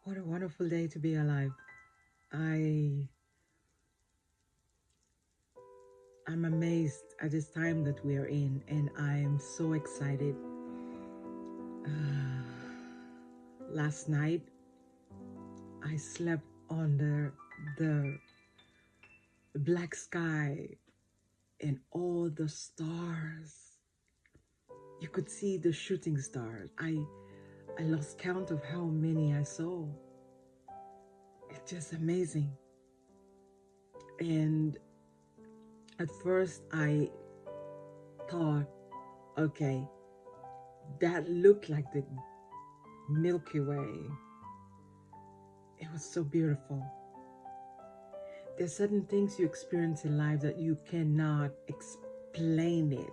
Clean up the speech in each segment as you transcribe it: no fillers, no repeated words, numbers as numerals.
What a wonderful day to be alive. I I'm amazed at this time that we are in, and I am so excited. Last night I slept under the black sky and all the stars. You could see the shooting stars. I lost count of how many I saw. It's just amazing. And at first I thought, okay, that looked like the Milky Way. It was so beautiful. There's certain things you experience in life that you cannot explain it.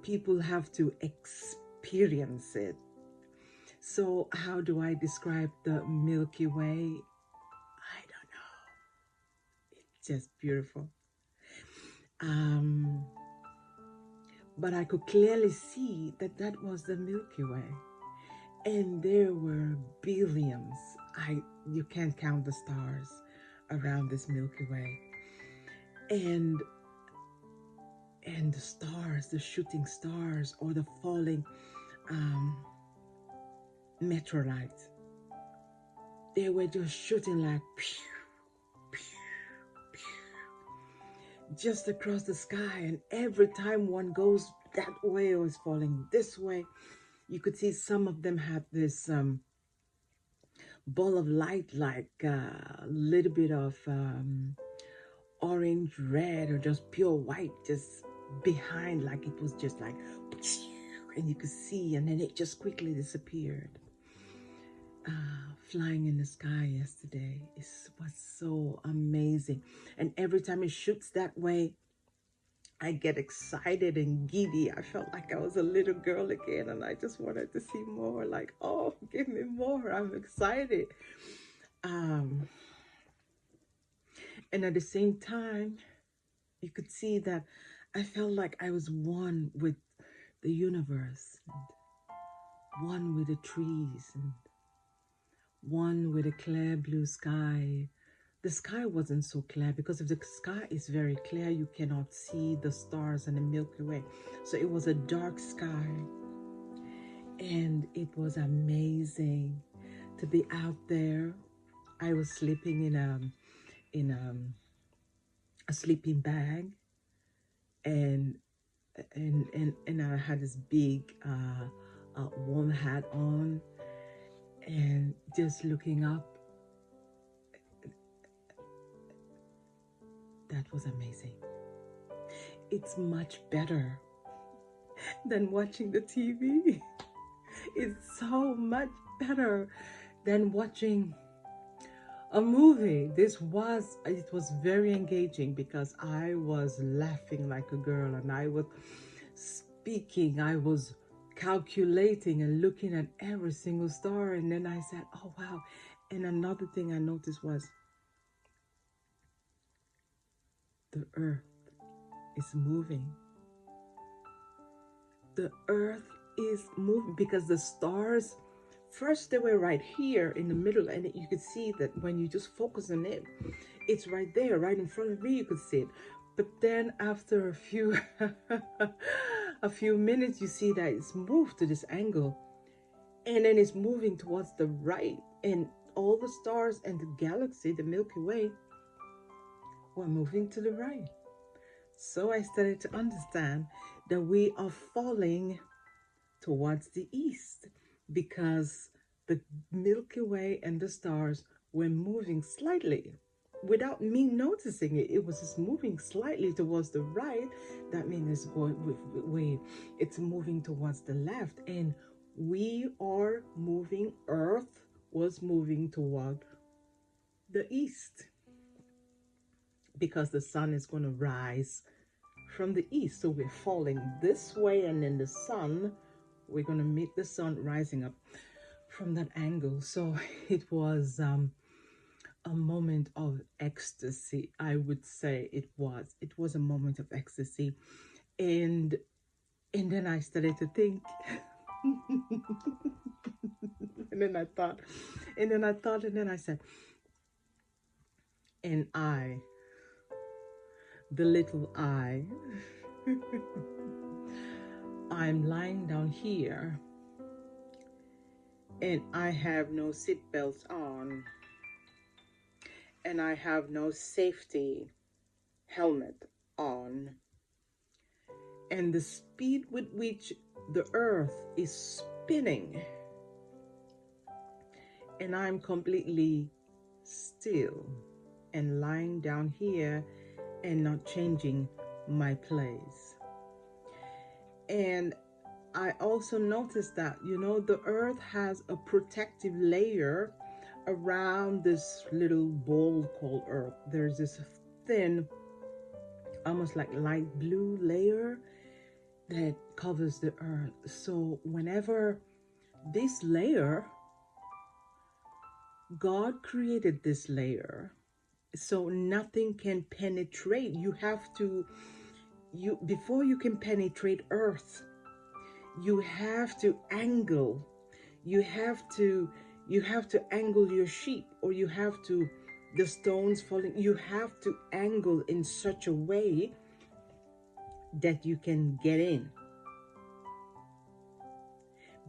People have to experience it. So how do I describe the Milky Way? I don't know. It's just beautiful. But I could clearly see that that was the Milky Way. And there were billions. You can't count the stars around this Milky Way. And the stars, the shooting stars, or the falling Metrolites, they were just shooting like pew, pew, pew, just across the sky. And every time one goes that way or is falling this way, you could see some of them had this ball of light, like a little bit of orange, red, or just pure white, just behind, like it was just like, and you could see, and then it just quickly disappeared. Flying in the sky yesterday was so amazing, and every time it shoots that way, I get excited and giddy. I felt like I was a little girl again, and I just wanted to see more. Like, oh, give me more! I'm excited. And at the same time, you could see that I felt like I was one with the universe, and one with the trees, and one with a clear blue sky. The sky wasn't so clear, because if the sky is very clear, you cannot see the stars and the Milky Way. So it was a dark sky, and it was amazing to be out there. I was sleeping in a sleeping bag, and I had this big warm hat on, and just looking up. That was amazing. It's much better than watching the TV. It's so much better than watching a movie. It was very engaging, because I was laughing like a girl, and I was speaking, I was calculating and looking at every single star, and then I said, oh wow. And another thing I noticed was the earth is moving. The earth is moving, because the stars, first they were right here in the middle, and you could see that when you just focus on it, it's right there, right in front of me, you could see it. But then after a few a few minutes, you see that it's moved to this angle, and then it's moving towards the right, and all the stars and the galaxy, the Milky Way, were moving to the right. So I started to understand that we are falling towards the east, because the Milky Way and the stars were moving slightly without me noticing it. It was just moving slightly towards the right. That means it's going it's moving towards the left, and we are moving. Earth was moving toward the east, because the sun is going to rise from the east. So we're falling this way, and then the sun, we're going to meet the sun rising up from that angle. So it was a moment of ecstasy. I would say it was a moment of ecstasy. And then I started to think, and then I thought, And then I thought, and then I said, and I, the little I, I'm lying down here and I have no seatbelt on and I have no safety helmet on. And the speed with which the earth is spinning, and I'm completely still and lying down here and not changing my place. And I also noticed that, you know, the earth has a protective layer around this little ball called earth. There's this thin, almost like light blue layer that covers the earth. So whenever this layer, God created this layer, so nothing can penetrate. You have to, before you can penetrate earth, you have to angle. You have to angle your sheep, or you have to, the stones falling, you have to angle in such a way that you can get in.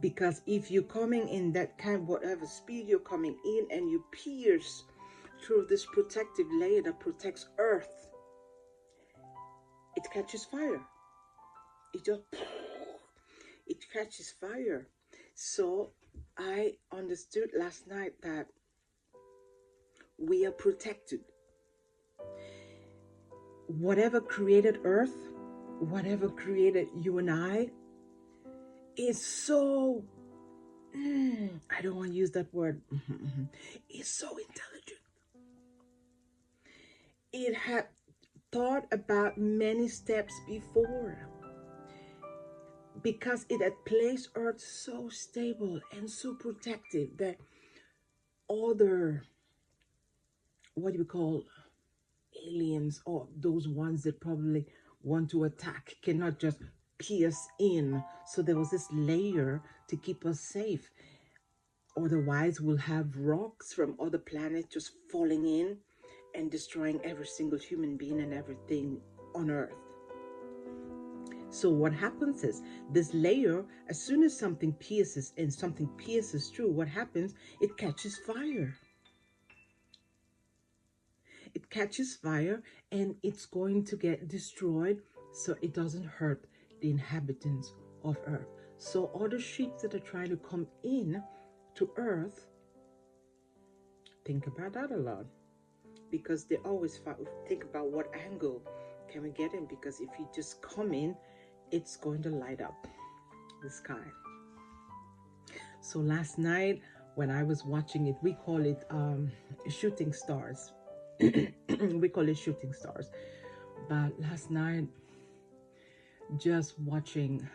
Because if you're coming in that kind, whatever speed you're coming in, and you pierce through this protective layer that protects earth, it catches fire. It catches fire. So I understood last night that we are protected. Whatever created earth, whatever created you and I, is so, I don't want to use that word, is so intelligent. It had thought about many steps before, because it had placed earth so stable and so protective that other, what do we call, aliens, or those ones that probably want to attack, cannot just pierce in. So there was this layer to keep us safe. Otherwise, we'll have rocks from other planets just falling in and destroying every single human being and everything on earth. So what happens is, this layer, as soon as something pierces and something pierces through, what happens? It catches fire. It catches fire and it's going to get destroyed, so it doesn't hurt the inhabitants of earth. So other ships that are trying to come in to earth, think about that a lot, because they always think about what angle can we get in, because if you just come in, it's going to light up the sky. So last night when I was watching it, we call it shooting stars. We call it shooting stars. But last night, just watching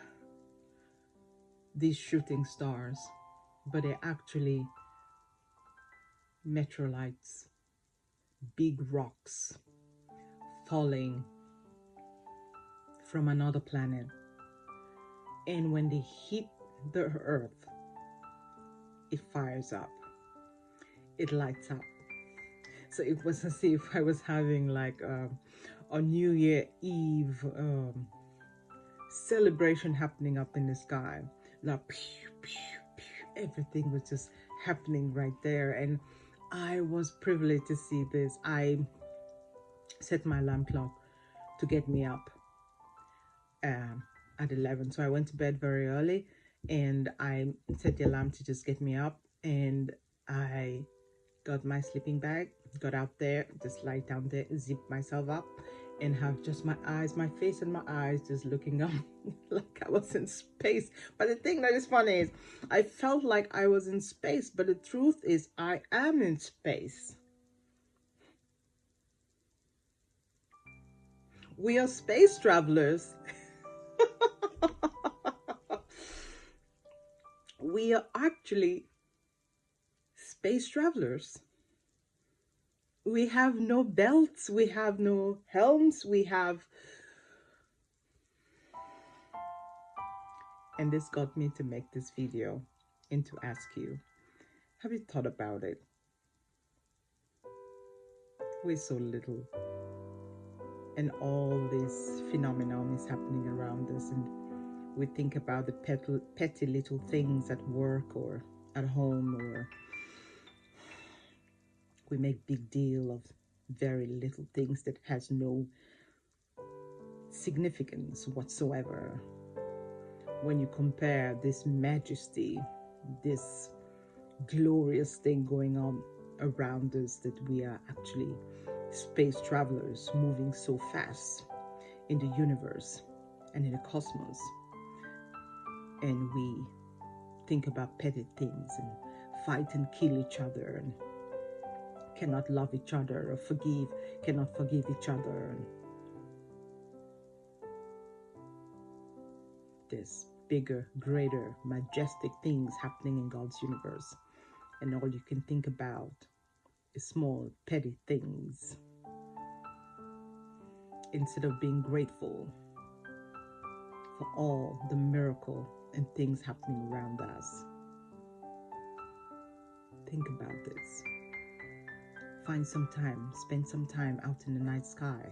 these shooting stars, but they're actually metrolites, big rocks falling from another planet. And when they hit the earth, it fires up, it lights up. So it was as if I was having like a New Year Eve celebration happening up in the sky. Like, pew, pew, pew, everything was just happening right there. And I was privileged to see this. I set my alarm clock to get me up at 11. So I went to bed very early, and I set the alarm to just get me up. And I got my sleeping bag, got out there, just lie down there, zip myself up, and have just my eyes, my face and my eyes just looking up like I was in space. But the thing that is funny is, I felt like I was in space, but the truth is I am in space. We are space travelers. We are actually space travelers. We have no belts, we have no helms, we have... And this got me to make this video and to ask you, Have you thought about it? We're so little, and all this phenomenon is happening around us, and we think about the petty little things at work or at home, or we make big deal of very little things that has no significance whatsoever. When you compare this majesty, this glorious thing going on around us, that we are actually space travelers moving so fast in the universe and in the cosmos, and we think about petty things and fight and kill each other and cannot love each other or cannot forgive each other, and this bigger, greater, majestic things happening in God's universe, and all you can think about is small, petty things. Instead of being grateful for all the miracle and things happening around us, think about this. Find some time, spend some time out in the night sky.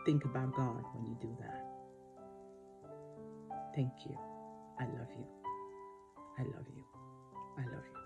Think about God when you do that. Thank you. I love you. I love you. I love you.